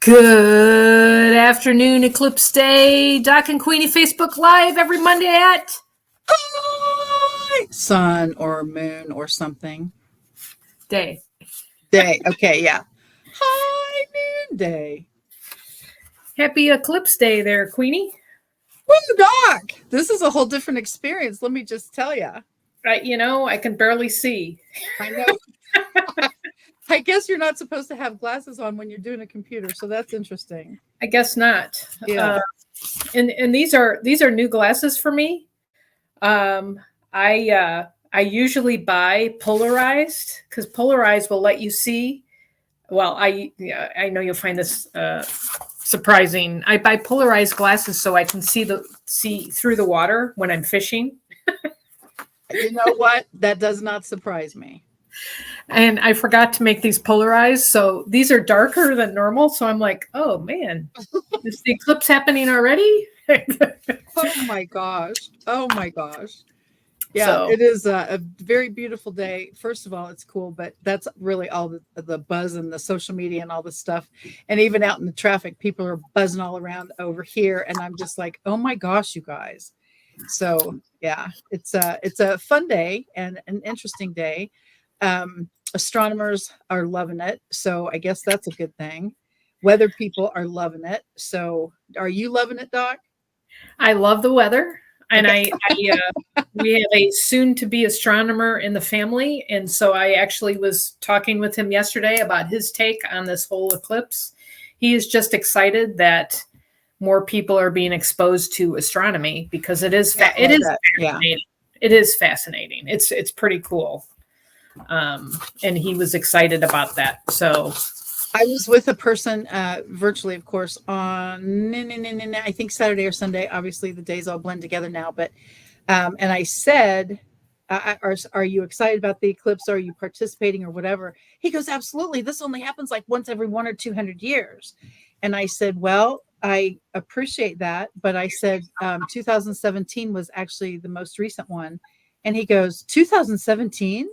Good afternoon, Eclipse Day. Doc and Queenie Facebook Live every Monday at sun or moon or something. day. Day. Okay, yeah. High noon day. Happy Eclipse Day there, Queenie. Woo, Doc! This is a whole different experience, let me just tell you. I can barely see. I know. I guess you're not supposed to have glasses on when you're doing a computer, so that's interesting. I guess not. Yeah. And these are new glasses for me. I usually buy polarized because polarized will let you see. Well, I know you'll find this surprising. I buy polarized glasses so I can see through the water when I'm fishing. You know what? That does not surprise me. And I forgot to make these polarized, so these are darker than normal. So I'm like, oh man, is the eclipse happening already? Oh my gosh. Oh my gosh. Yeah, So, it is a very beautiful day. First of all, it's cool, but that's really all the buzz and the social media and all the stuff. And even out in the traffic, people are buzzing all around over here. And I'm just like, oh my gosh, you guys. So yeah, it's a fun day and an interesting day. Astronomers are loving it. So I guess that's a good thing. Weather people are loving it. So are you loving it, Doc? I love the weather, and Okay. we have a soon-to-be astronomer in the family, and so I actually was talking with him yesterday about his take on this whole eclipse. He is just excited that more people are being exposed to astronomy because it is Yeah, it is yeah. fascinating. It is fascinating. It's pretty cool, and he was excited about that. So I was with a person virtually, of course, on I think Saturday or Sunday. Obviously, the days all blend together now. But and I said, "Are you excited about the eclipse? Are you participating or whatever?" He goes, "Absolutely. This only happens like once every 1 or 200 years." And I said, "Well, I appreciate that, but I said 2017 was actually the most recent one." And he goes, "2017?"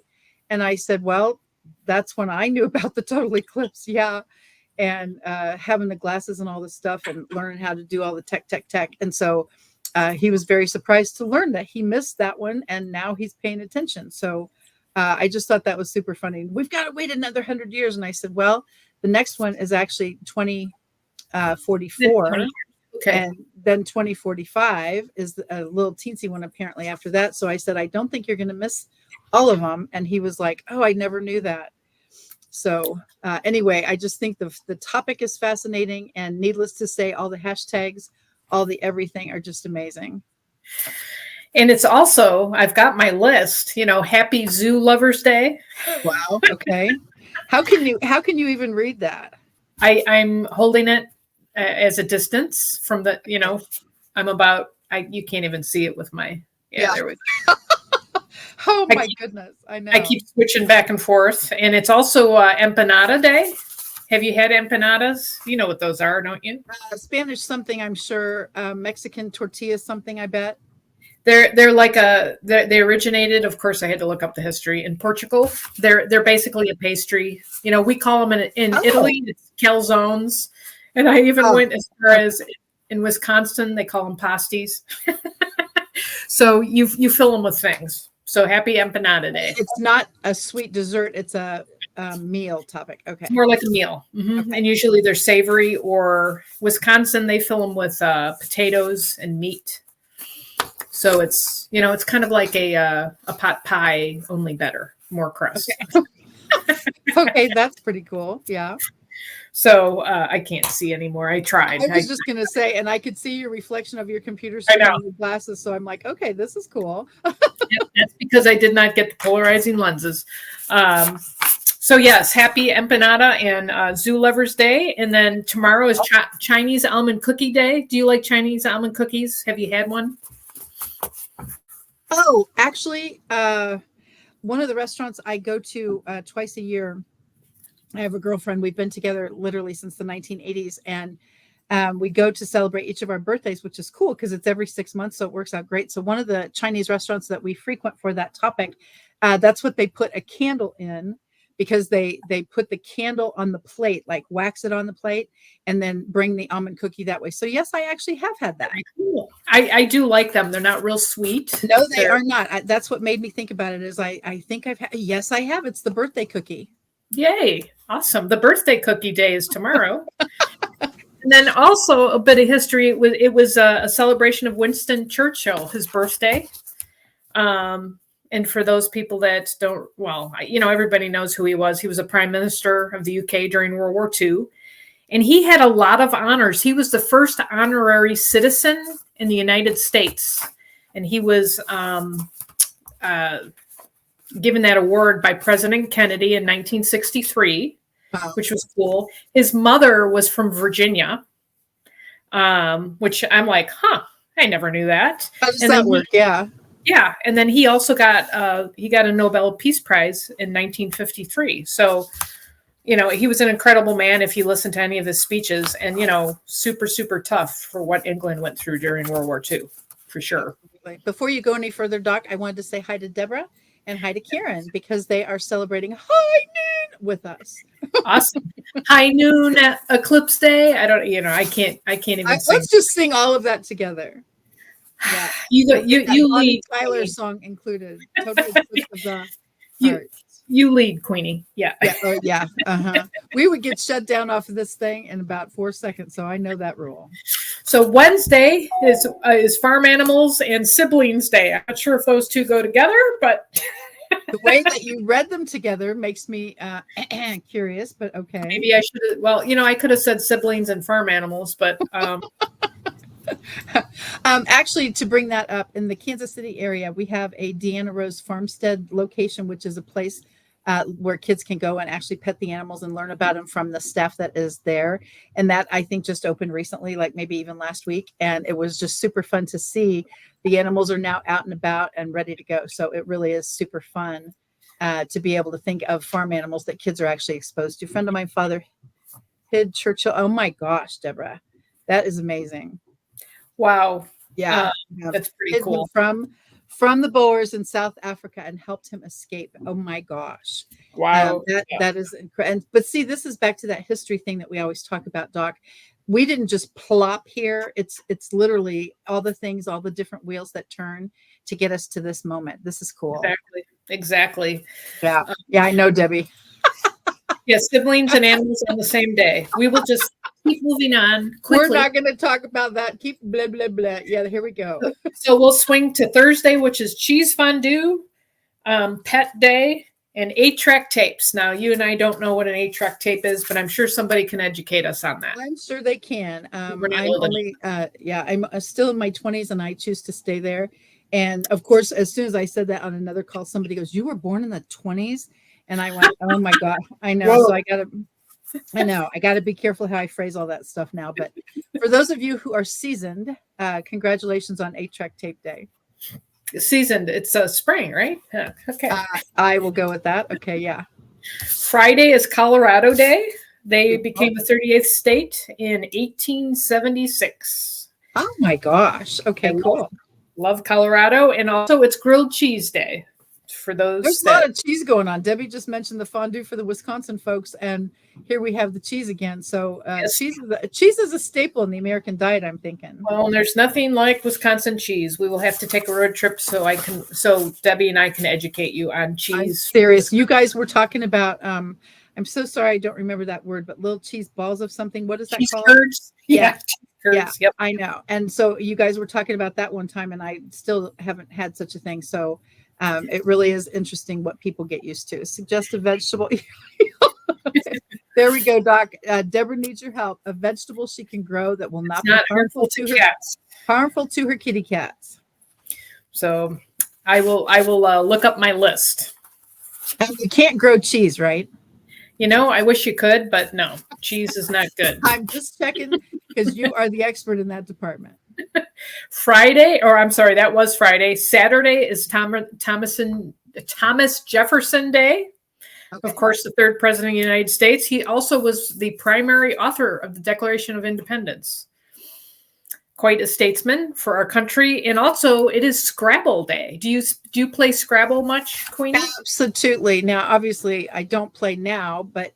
And I said, "Well, that's when I knew about the total eclipse." Yeah. And having the glasses and all this stuff and learning how to do all the tech. And so he was very surprised to learn that he missed that one. And now he's paying attention. So I just thought that was super funny. We've got to wait another 100 years. And I said, well, the next one is actually 2044. okay. And then 2045 is a little teensy one apparently after that. So I said, I don't think you're going to miss all of them. And he was like, oh, I never knew that. So anyway, I just think the topic is fascinating, and needless to say, all the hashtags, all the everything are just amazing. And it's also, I've got my list, happy Zoo Lovers Day. Wow. Okay. How can you even read that? I'm holding it as a distance from I'm about, you can't even see it with my, there we go. Oh my goodness. I know. I keep switching back and forth. And it's also Empanada Day. Have you had empanadas? You know what those are, don't you? Spanish something, I'm sure. Mexican tortilla something, I bet. They're like they originated, of course I had to look up the history, in Portugal. They're basically a pastry. We call them in Italy, it's calzones. And I even went as far as in Wisconsin, they call them pasties. So you fill them with things. So happy Empanada Day. It's not a sweet dessert. It's a meal topic. Okay. It's more like a meal. Mm-hmm. Okay. And usually they're savory, or Wisconsin, they fill them with potatoes and meat. So it's, it's kind of like a pot pie, only better, more crust. Okay. Okay, that's pretty cool. Yeah. So I can't see anymore. I tried. I was just going to say, and I could see your reflection of your computer screen on your glasses. So I'm like, okay, this is cool. Yep, that's because I did not get the polarizing lenses. So yes, happy Empanada and Zoo Lovers Day. And then tomorrow is Chinese Almond Cookie Day. Do you like Chinese almond cookies? Have you had one? Oh, actually, one of the restaurants I go to twice a year, I have a girlfriend. We've been together literally since the 1980s, and we go to celebrate each of our birthdays, which is cool because it's every 6 months, so it works out great. So one of the Chinese restaurants that we frequent for that topic, that's what they put a candle in because they put the candle on the plate, like wax it on the plate, and then bring the almond cookie that way. So yes, I actually have had that. Cool. I do like them. They're not real sweet. No, they are not. That's what made me think about it. Is I think I've had. Yes, I have. It's the birthday cookie. Yay! Awesome. The birthday cookie day is tomorrow. And then also a bit of history. It was a celebration of Winston Churchill, his birthday. And for those people that don't, well, everybody knows who he was. He was a prime minister of the UK during World War II. And he had a lot of honors. He was the first honorary citizen in the United States. And he was given that award by President Kennedy in 1963, which was cool. His mother was from Virginia, which I'm like, I never knew that. How does that work? Yeah. Yeah. And then he also got a Nobel Peace Prize in 1953. So, he was an incredible man if you listen to any of his speeches, and, super, super tough for what England went through during World War II, for sure. Before you go any further, Doc, I wanted to say hi to Deborah and hi to Karen, because they are celebrating high noon with us. Awesome. High noon eclipse day. I don't, I can't even sing. Let's just sing all of that together. Yeah. You lead. Tyler song included. Total eclipse of the heart. You lead, Queenie. Yeah. Yeah. We would get shut down off of this thing in about 4 seconds, so I know that rule. So Wednesday is Farm Animals and Siblings Day. I'm not sure if those two go together, but the way that you read them together makes me curious. But okay. Maybe I should have. Well, I could have said siblings and farm animals, but. Actually, to bring that up, in the Kansas City area, we have a Deanna Rose Farmstead location, which is a place where kids can go and actually pet the animals and learn about them from the staff that is there. And that, I think, just opened recently, like maybe even last week. And it was just super fun to see. The animals are now out and about and ready to go. So it really is super fun to be able to think of farm animals that kids are actually exposed to. A friend of mine, Father Hid Churchill. Oh my gosh, Deborah, that is amazing. Wow. Yeah. That's pretty cool. From the Boers in South Africa and helped him escape. Oh my gosh. Wow. That is incredible. But see, this is back to that history thing that we always talk about, Doc. We didn't just plop here. It's literally all the things, all the different wheels that turn to get us to this moment. This is cool. Exactly. Yeah. Yeah, I know, Debbie. Yeah, siblings and animals on the same day. We will just keep moving on quickly. We're not going to talk about that. Keep blah, blah, blah. Yeah, here we go. So we'll swing to Thursday, which is cheese fondue, pet day, and 8-track tapes. Now, you and I don't know what an 8-track tape is, but I'm sure somebody can educate us on that. I'm sure they can. I'm still in my 20s, and I choose to stay there. And of course, as soon as I said that on another call, somebody goes, "You were born in the 20s?" And I went, "Oh my God, I know." Whoa. So I got to be careful how I phrase all that stuff now. But for those of you who are seasoned, congratulations on 8-track tape day. Seasoned, it's spring, right? Yeah. Okay. I will go with that. Okay, yeah. Friday is Colorado Day. They became a 38th state in 1876. Oh my gosh. Okay, cool. Love Colorado. And also it's Grilled Cheese Day. For those, there's a lot of cheese going on. Debbie just mentioned the fondue for the Wisconsin folks, and here we have the cheese again. So yes. cheese is a staple in the American diet, I'm thinking. Well, there's nothing like Wisconsin cheese. We will have to take a road trip so Debbie and I can educate you on cheese. I'm serious. You guys were talking about I'm so sorry I don't remember that word, but little cheese balls of something. What is that called? Curds. Yeah. Yeah, yep. I know. And so you guys were talking about that one time, and I still haven't had such a thing. So it really is interesting what people get used to. Suggestive vegetable. There we go, Doc. Deborah needs your help. A vegetable she can grow that will not be harmful to cats. Harmful to her kitty cats. So I will look up my list. And you can't grow cheese, right? I wish you could, but no, cheese is not good. I'm just checking because you are the expert in that department. That was Friday. Saturday is Thomas Jefferson Day. Okay. Of course, the third president of the United States. He also was the primary author of the Declaration of Independence. quite a statesman for our country. And also, it is Scrabble Day. Do you play Scrabble much, Queenie? Absolutely. Now, obviously, I don't play now, but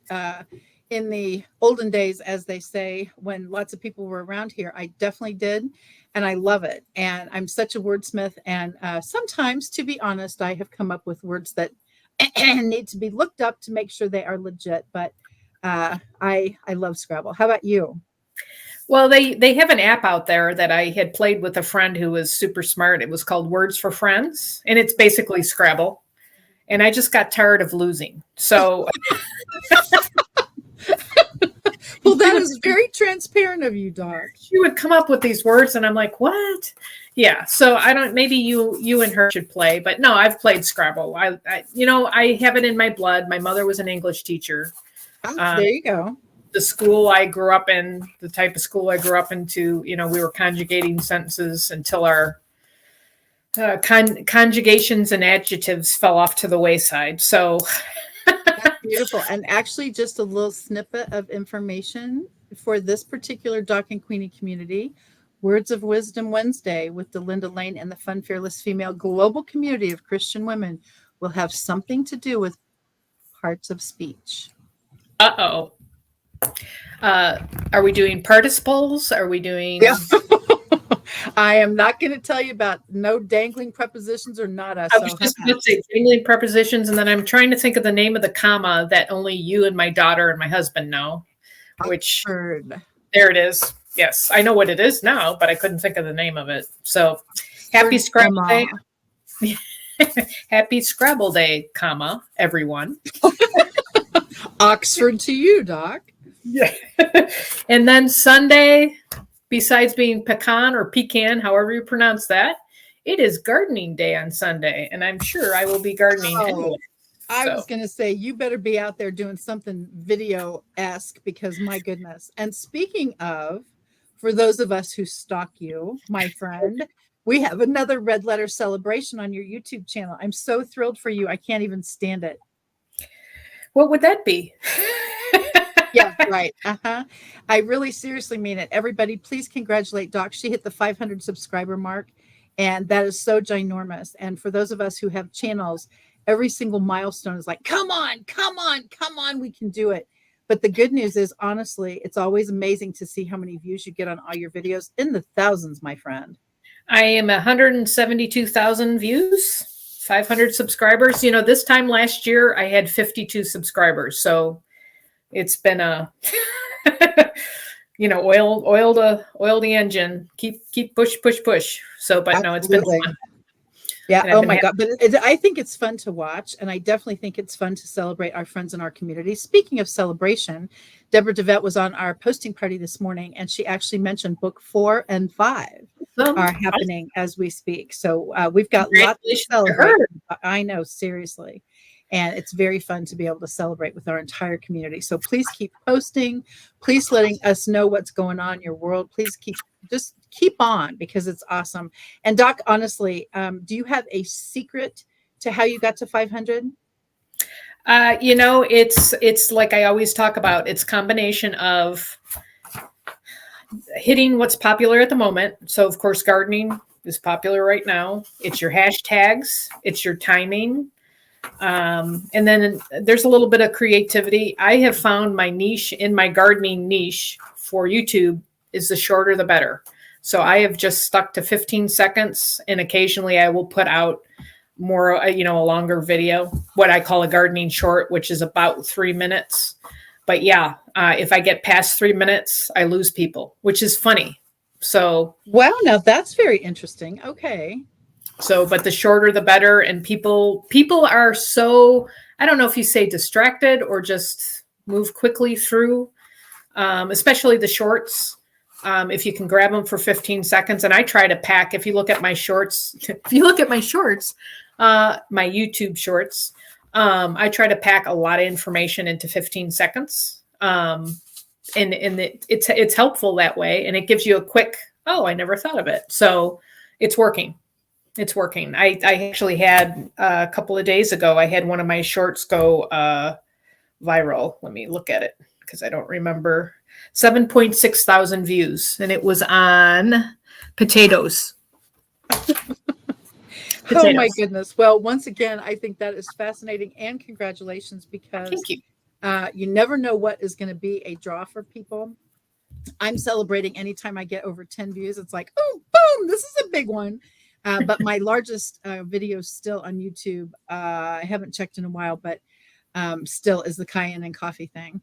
in the olden days, as they say, when lots of people were around here, I definitely did. And I love it. And I'm such a wordsmith. And sometimes, to be honest, I have come up with words that need to be looked up to make sure they are legit. But I love Scrabble. How about you? Well, they have an app out there that I had played with a friend who was super smart. It was called Words for Friends, and it's basically Scrabble. And I just got tired of losing. So Well, that is very transparent of you, Doc. she would come up with these words, and I'm like, what? Yeah. So I don't. Maybe you and her should play, but no, I've played Scrabble. I have it in my blood. My mother was an English teacher. Oh, there you go. The school I grew up in, the type of school I grew up into, we were conjugating sentences until our conjugations and adjectives fell off to the wayside. So That's beautiful. And actually, just a little snippet of information for this particular Doc and Queenie community. Words of Wisdom Wednesday with Delinda Lane and the Fun Fearless Female Global Community of Christian Women will have something to do with parts of speech. uh-oh. Are we doing participles? Are we doing? Yeah. I am not going to tell you about no dangling prepositions or nada. I was just going to say dangling prepositions, and then I'm trying to think of the name of the comma that only you and my daughter and my husband know. Which there it is. Yes, I know what it is now, but I couldn't think of the name of it. So, happy Scrabble Day! Happy Scrabble Day, comma everyone. Oxford to you, Doc. Yeah. And then Sunday, besides being pecan or pecan, however you pronounce that, it is gardening day on Sunday. And I'm sure I will be gardening anyway. I was going to say, you better be out there doing something video-esque because my goodness. And speaking of, for those of us who stalk you, my friend, we have another red letter celebration on your YouTube channel. I'm so thrilled for you. I can't even stand it. What would that be? Yeah, right. I really seriously mean it. Everybody, please congratulate Doc. She hit the 500 subscriber mark, and that is so ginormous. And for those of us who have channels, every single milestone is like, come on, we can do it. But the good news is, honestly, it's always amazing to see how many views you get on all your videos, in the thousands, my friend. I am 172,000 views, 500 subscribers. This time last year, I had 52 subscribers. So it's been a, oil the engine, keep push. So, but no, it's been fun. Yeah. Oh my God. But I think it's fun to watch. And I definitely think it's fun to celebrate our friends in our community. Speaking of celebration, Deborah DeVette was on our posting party this morning, and she actually mentioned book 4 and 5 are happening as we speak. So we've got lots to celebrate. I know, seriously. And it's very fun to be able to celebrate with our entire community. So please keep posting, please letting us know what's going on in your world. Please keep on, because it's awesome. And Doc, honestly, do you have a secret to how you got to 500? It's like I always talk about, it's a combination of hitting what's popular at the moment. So of course, gardening is popular right now. It's your hashtags, it's your timing. And then there's a little bit of creativity. I have found my niche in my gardening niche for YouTube is the shorter, the better. So I have just stuck to 15 seconds, and occasionally I will put out more, a longer video, what I call a gardening short, which is about 3 minutes. But yeah, if I get past 3 minutes, I lose people, which is funny. So, wow, now that's very interesting. Okay. So, but the shorter, the better. And people are so, I don't know if you say distracted or just move quickly through, especially the shorts. If you can grab them for 15 seconds. And I try to pack, if you look at my shorts, my YouTube shorts, I try to pack a lot of information into 15 seconds. And it's helpful that way. And it gives you a quick, oh, I never thought of it. So it's working. It's working. I actually had a couple of days ago, I had one of my shorts go viral. Let me look at it because I don't remember. 7.6 thousand views. And it was on Potatoes. Oh my goodness. Well, once again, I think that is fascinating, and congratulations, because Thank you. you never know what is going to be a draw for people. I'm celebrating anytime I get over 10 views. It's like, oh, boom, this is a big one. But my largest video still on YouTube, I haven't checked in a while, but still is the cayenne and coffee thing.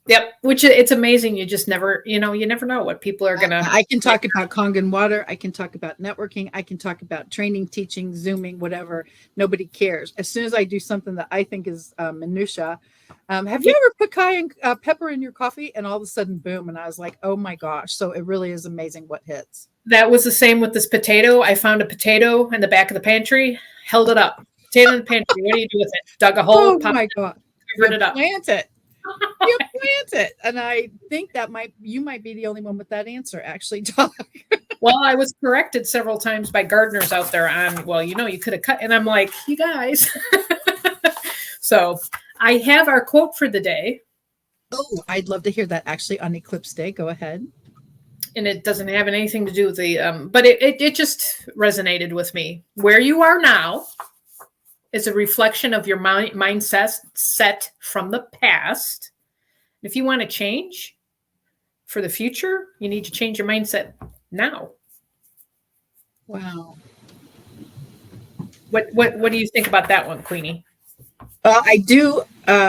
Yep. Which it's amazing. You just never, you never know what people are going to. I can talk about Kangen water. I can talk about networking. I can talk about training, teaching, Zooming, whatever. Nobody cares. As soon as I do something that I think is minutia. Have you ever put cayenne pepper in your coffee? And all of a sudden, boom. And I was like, oh my gosh. So it really is amazing what hits. That was the same with this potato. I found a potato in the back of the pantry, held it up. Potato in the pantry. What do you do with it? Dug a hole. Oh my God. Covered it up. Plant it. You plant it. And I think you might be the only one with that answer, actually, Doc. Well, I was corrected several times by gardeners out there on, well, you could have cut. And I'm like, you guys. So I have our quote for the day. Oh, I'd love to hear that actually on Eclipse Day. Go ahead. And it doesn't have anything to do with the, but it just resonated with me. Where you are now is a reflection of your mindset set from the past. If you want to change for the future, you need to change your mindset now. Wow. What do you think about that one, Queenie? I do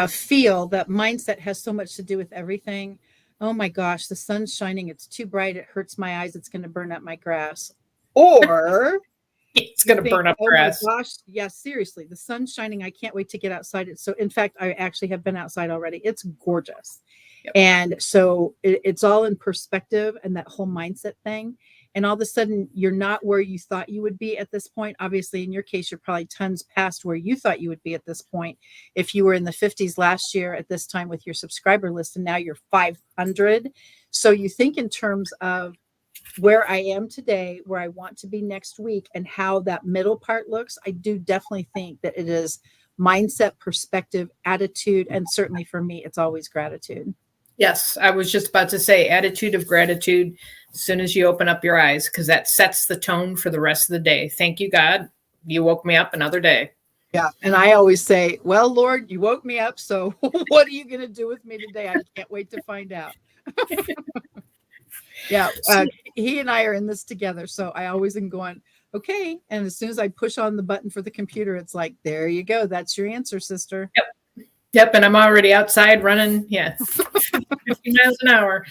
feel that mindset has so much to do with everything. Oh my gosh, the sun's shining. It's too bright. It hurts my eyes. It's going to burn up my grass. Or it's going to burn up grass. Oh my gosh. Yeah, seriously. The sun's shining. I can't wait to get outside. So in fact, I actually have been outside already. It's gorgeous. Yep. And so it's all in perspective and that whole mindset thing. And all of a sudden, you're not where you thought you would be at this point. Obviously, in your case, you're probably tons past where you thought you would be at this point. If you were in the 50s last year at this time with your subscriber list, and now you're 500. So you think in terms of where I am today, where I want to be next week, and how that middle part looks. I do definitely think that it is mindset, perspective, attitude, and certainly for me, it's always gratitude. Yes, I was just about to say attitude of gratitude as soon as you open up your eyes, because that sets the tone for the rest of the day. Thank you, God. You woke me up another day. Yeah. And I always say, well, Lord, you woke me up. So what are you going to do with me today? I can't wait to find out. Yeah. He and I are in this together. So I always am going, okay. And as soon as I push on the button for the computer, it's like, there you go. That's your answer, sister. Yep. And I'm already outside running. Yeah. 50 miles an hour.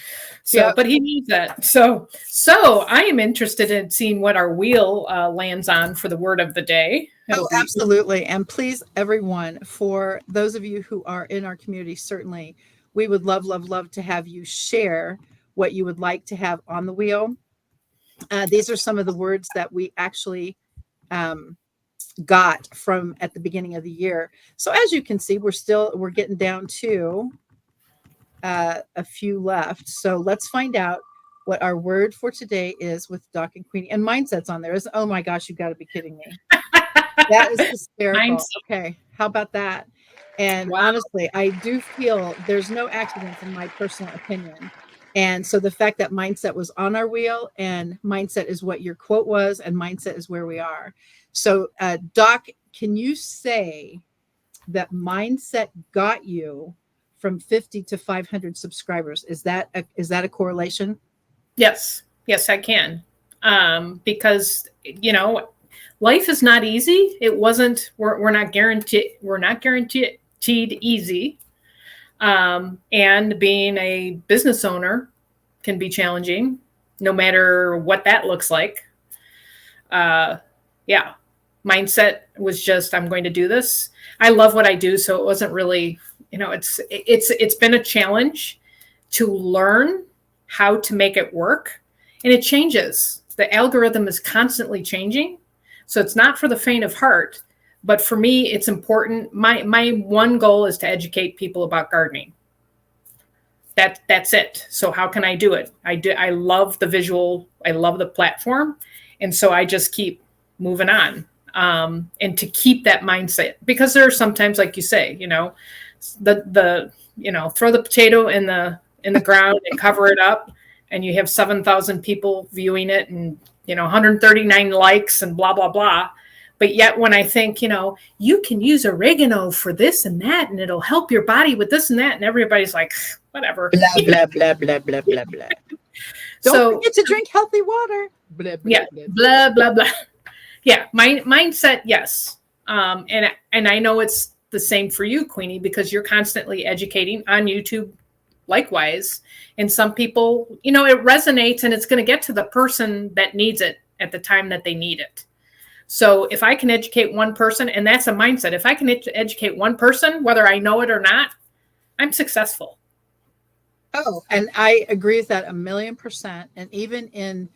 So, yep. But he needs that. So I am interested in seeing what our wheel lands on for the word of the day. Oh, absolutely. And please, everyone, for those of you who are in our community, certainly we would love, love, love to have you share what you would like to have on the wheel. These are some of the words that we actually got from at the beginning of the year. So as you can see, we're getting down to a few left. So let's find out what our word for today is with Doc and Queenie. And mindset's on there. Oh my gosh, you've got to be kidding me. That is hysterical. Okay, how about that? And wow. Honestly, I do feel there's no accidents in my personal opinion. And so the fact that mindset was on our wheel, and mindset is what your quote was, and mindset is where we are. So Doc, can you say that mindset got you from 50 to 500 subscribers? Is that a correlation? Yes, I can. Because, life is not easy. It wasn't, we're not guaranteed easy. And being a business owner can be challenging, no matter what that looks like. Mindset was just, I'm going to do this. I love what I do. So it wasn't really, it's been a challenge to learn how to make it work. And it changes. The algorithm is constantly changing. So it's not for the faint of heart, but for me, it's important. My one goal is to educate people about gardening. That's it. So how can I do it? I love the visual. I love the platform. And so I just keep moving on. And to keep that mindset, because there are sometimes, like you say, throw the potato in the ground and cover it up. and you have 7,000 people viewing it and, 139 likes and blah, blah, blah. But yet when I think, you can use oregano for this and that, and it'll help your body with this and that. And everybody's like, whatever. Blah, blah, blah, blah, blah, blah, blah. Don't forget to drink healthy water. Blah, blah, yeah, blah, blah, blah. Yeah, mindset, yes. And I know it's the same for you, Queenie, because you're constantly educating on YouTube likewise. And some people, it resonates, and it's going to get to the person that needs it at the time that they need it. So if I can educate one person, and that's a mindset, if I can educate one person, whether I know it or not, I'm successful. Oh, and I agree with that 1,000,000%. And even in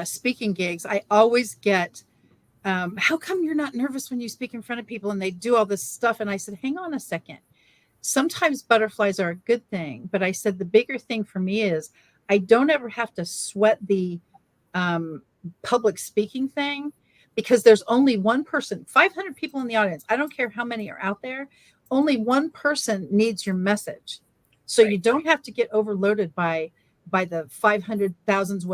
speaking gigs, I always get, how come you're not nervous when you speak in front of people? And they do all this stuff. And I said, hang on a second. Sometimes butterflies are a good thing. But I said, the bigger thing for me is I don't ever have to sweat the public speaking thing, because there's only one person, 500 people in the audience. I don't care how many are out there. Only one person needs your message. So you don't have to get overloaded by the 500,000s,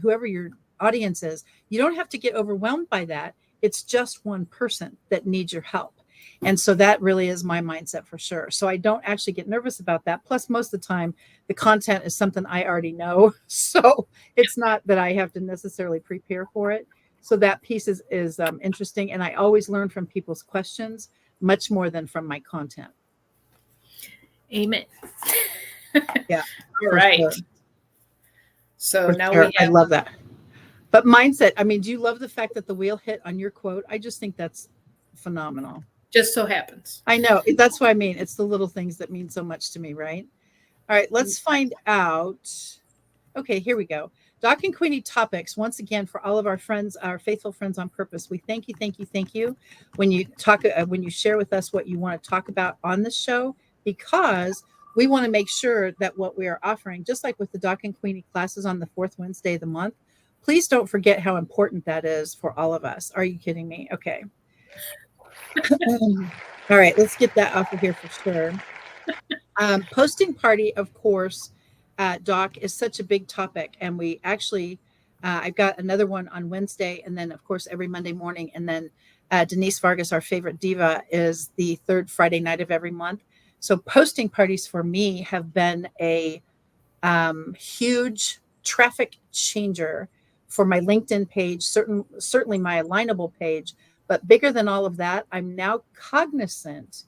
whoever your audience is. You don't have to get overwhelmed by that. It's just one person that needs your help. And so that really is my mindset for sure. So I don't actually get nervous about that. Plus, most of the time, the content is something I already know. So it's not that I have to necessarily prepare for it. So that piece is interesting. And I always learn from people's questions much more than from my content. Amen. Yeah. All right. Sure. So now we have... I love that. But mindset, I mean, do you love the fact that the wheel hit on your quote? I just think that's phenomenal. Just so happens. I know. That's what I mean. It's the little things that mean so much to me, right? All right, let's find out. Okay, here we go. Doc and Queenie topics. Once again, for all of our friends, our faithful friends on purpose, we thank you when you talk, when you share with us what you want to talk about on the show, because we want to make sure that what we are offering, just like with the Doc and Queenie classes on the fourth Wednesday of the month, please don't forget how important that is for all of us. Are you kidding me? Okay. All right, let's get that off of here for sure. Posting party, of course, Doc, is such a big topic. And we actually, I've got another one on Wednesday, and then, of course, every Monday morning. And then Denise Vargas, our favorite diva, is the third Friday night of every month. So posting parties for me have been a huge traffic changer for my LinkedIn page, certainly my Alignable page. But bigger than all of that, I'm now cognizant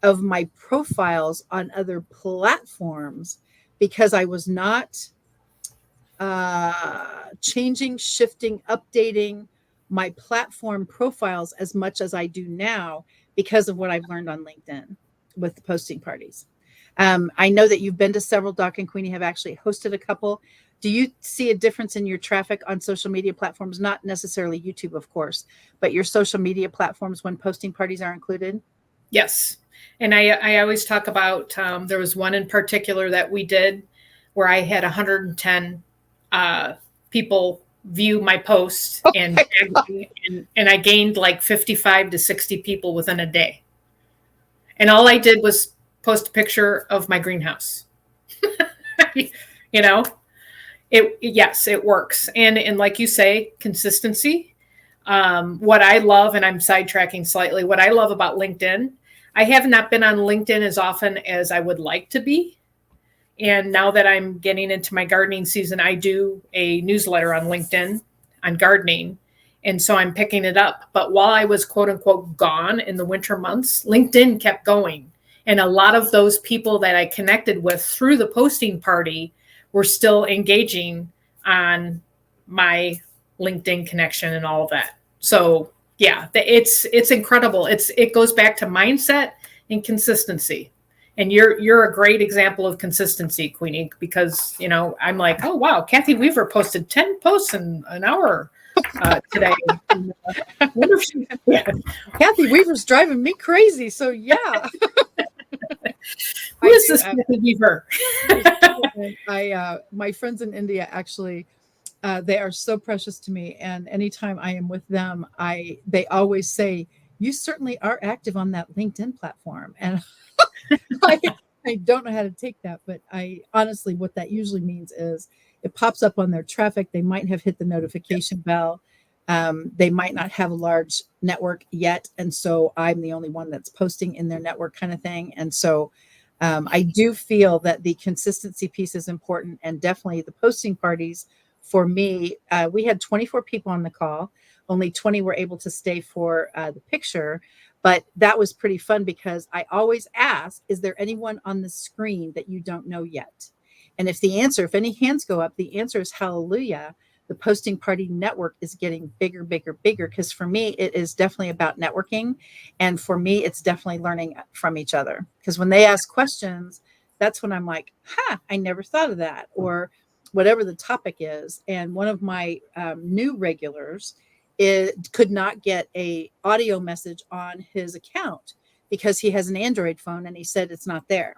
of my profiles on other platforms, because I was not changing, shifting, updating my platform profiles as much as I do now because of what I've learned on LinkedIn with the posting parties. I know that you've been to several. Doc and Queenie have actually hosted a couple. Do you see a difference in your traffic on social media platforms? Not necessarily YouTube, of course, but your social media platforms when posting parties are included? Yes. And I always talk about, there was one in particular that we did where I had 110 people view my post, and I gained like 55 to 60 people within a day. And all I did was post a picture of my greenhouse. Yes, it works. And like you say, consistency. What I love, and I'm sidetracking slightly, what I love about LinkedIn, I have not been on LinkedIn as often as I would like to be. And now that I'm getting into my gardening season, I do a newsletter on LinkedIn on gardening. And so I'm picking it up. But while I was, quote unquote, gone in the winter months, LinkedIn kept going. And a lot of those people that I connected with through the posting party were still engaging on my LinkedIn connection and all of that. So yeah, it's incredible. It goes back to mindset and consistency. And you're a great example of consistency, Queenie, because, I'm like, oh, wow, Kathy Weaver posted 10 posts in an hour today. Wonder if she, yeah. Kathy Weaver's driving me crazy. So yeah. Who is this Kathy Weaver? My friends in India, actually, they are so precious to me. And anytime I am with them, they always say, you certainly are active on that LinkedIn platform. And I don't know how to take that, but I honestly, what that usually means is it pops up on their traffic. They might have hit the notification bell. They might not have a large network yet. And so I'm the only one that's posting in their network kind of thing. And so I do feel that the consistency piece is important, and definitely the posting parties for me. We had 24 people on the call. Only 20 were able to stay for the picture, but that was pretty fun because I always ask, is there anyone on the screen that you don't know yet? And if any hands go up, the answer is hallelujah. The posting party network is getting bigger, bigger, bigger. Because for me, it is definitely about networking. And for me, it's definitely learning from each other. Because when they ask questions, that's when I'm like, I never thought of that. Or whatever the topic is. And one of my new regulars, it could not get a audio message on his account because he has an Android phone, and he said it's not there.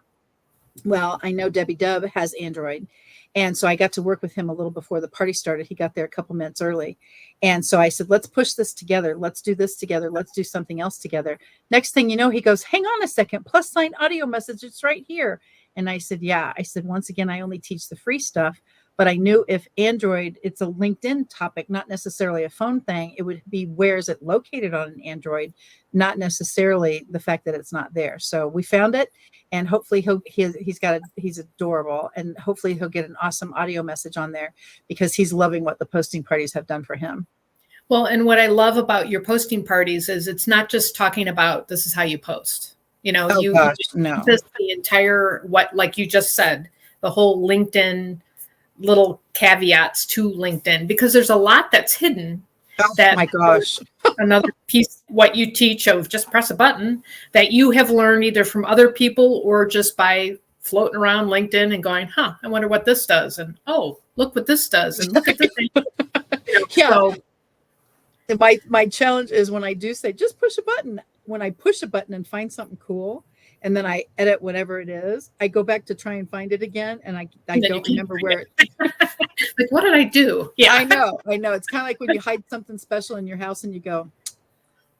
Well, I know Debbie Dub has Android. And so I got to work with him a little before the party started. He got there a couple minutes early. And so I said, let's push this together. Let's do this together. Let's do something else together. Next thing you know, he goes, hang on a second, plus sign audio message. It's right here. And I said, yeah. I said, once again, I only teach the free stuff. But I knew if Android, it's a LinkedIn topic, not necessarily a phone thing. It would be, where is it located on an Android, not necessarily the fact that it's not there. So we found it, and hopefully he's adorable, and hopefully he'll get an awesome audio message on there because he's loving what the posting parties have done for him. Well, and what I love about your posting parties is it's not just talking about this is how you post. No. This the entire, what, like you just said, the whole LinkedIn, little caveats to LinkedIn, because there's a lot that's hidden. My gosh. Another piece, what you teach of just press a button, that you have learned either from other people or just by floating around LinkedIn and going, I wonder what this does. And, oh, look what this does. And look at this thing. Yeah. So, my challenge is when I do say, just push a button, when I push a button and find something cool, and then I edit whatever it is, I go back to try and find it again. And I don't remember where it like, what did I do? Yeah, I know. It's kind of like when you hide something special in your house and you go,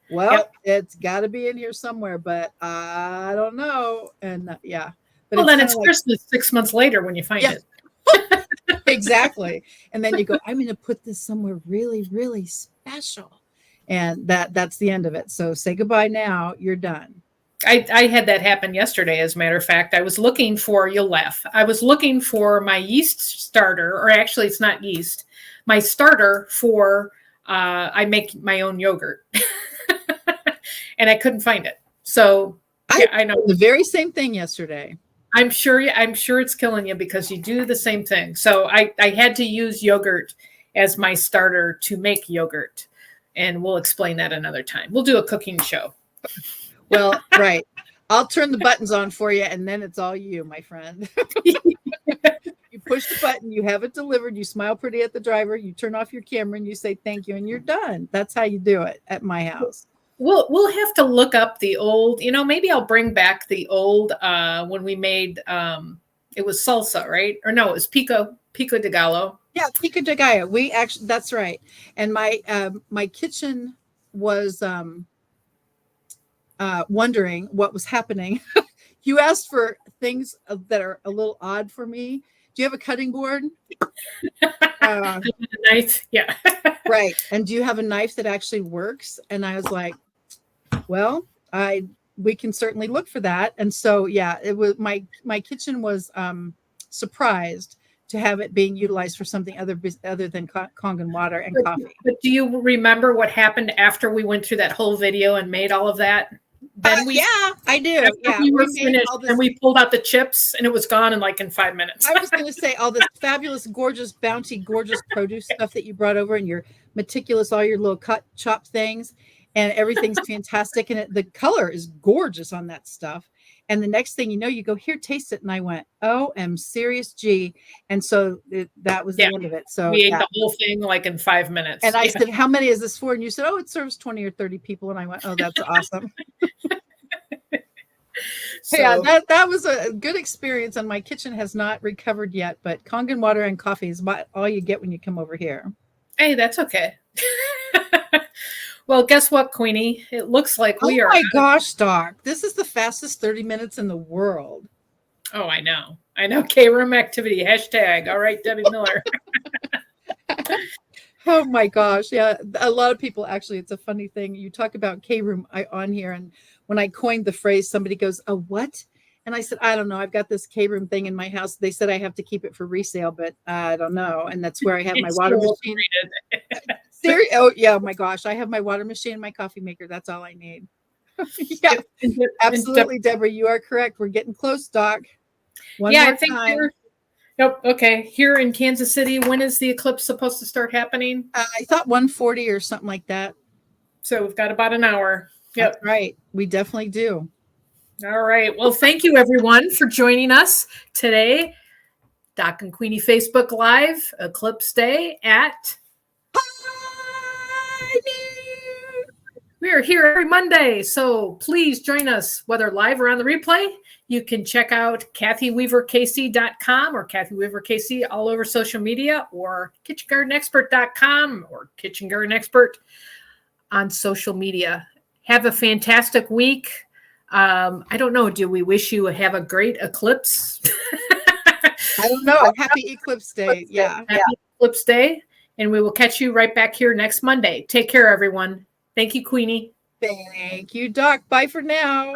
well, It's got to be in here somewhere, but I don't know. And yeah. But well, then it's Christmas 6 months later when you find it. Exactly. And then you go, I'm going to put this somewhere really, really special. And that's the end of it. So say goodbye now. You're done. I had that happen yesterday, as a matter of fact. I was looking for, you'll laugh, I was looking for my yeast starter, or actually it's not yeast, my starter for, I make my own yogurt. And I couldn't find it. So I know the very same thing yesterday. I'm sure it's killing you because you do the same thing. So I had to use yogurt as my starter to make yogurt. And we'll explain that another time. We'll do a cooking show. Well, right. I'll turn the buttons on for you, and then it's all you, my friend. You push the button, you have it delivered, you smile pretty at the driver, you turn off your camera, and you say thank you, and you're done. That's how you do it at my house. We'll have to look up the old, maybe I'll bring back the old when we made it was salsa, right? Or no, it was pico de gallo. Yeah, pico de gallo. We actually, that's right. And my kitchen was wondering what was happening. You asked for things that are a little odd for me. Do you have a cutting board? A knife, yeah. Right. And do you have a knife that actually works? And I was like, well, we can certainly look for that. And so, yeah, it was my kitchen was surprised to have it being utilized for something other than Kangen water and coffee. But do you remember what happened after we went through that whole video and made all of that? Then I do. Yeah, we were finished, and we pulled out the chips, and it was gone in 5 minutes. I was going to say all this fabulous, gorgeous, bounty, gorgeous produce stuff that you brought over, and you're meticulous, all your little cut, chop things, and everything's fantastic, and the color is gorgeous on that stuff. And the next thing you know, you go, here, taste it. And I went, oh, I'm serious, G. And so that was the end of it. So we ate the whole thing in 5 minutes. And I said, how many is this for? And you said, oh, it serves 20 or 30 people. And I went, oh, that's awesome. So, yeah, that was a good experience. And my kitchen has not recovered yet. But Kangen water and coffee is all you get when you come over here. Hey, that's okay. Well, guess what, Queenie? It looks like we are. Oh my gosh, Doc. This is the fastest 30 minutes in the world. Oh, I know. I know. K room activity hashtag. All right, Debbie Miller. Oh my gosh. Yeah. A lot of people actually, it's a funny thing. You talk about K room on here. And when I coined the phrase, somebody goes, "A what?" And I said, "I don't know. I've got this K room thing in my house. They said I have to keep it for resale, but I don't know." And that's where I have my It's water so machine. overrated. Oh yeah. Oh my gosh. I have my water machine and my coffee maker. That's all I need. Yeah. Yep. And Absolutely, Deborah. You are correct. We're getting close, Doc. One yeah, I more think time. here. Nope. Okay. Here in Kansas City, when is the eclipse supposed to start happening? I thought 140 or something like that. So we've got about an hour. That's Yep. right. We definitely do. All right. Well, thank you everyone for joining us today. Doc and Queenie Facebook Live, Eclipse Day at. We are here every Monday, so please join us, whether live or on the replay. You can check out KathyWeaverKC.com or Kathy Weaver KC all over social media, or KitchenGardenExpert.com or Kitchen Garden Expert on social media. Have a fantastic week. I don't know. Do we wish you have a great eclipse? I don't know. Happy Eclipse Day. Yeah. Happy Eclipse Day. And we will catch you right back here next Monday. Take care, everyone. Thank you, Queenie. Thank you, Doc. Bye for now.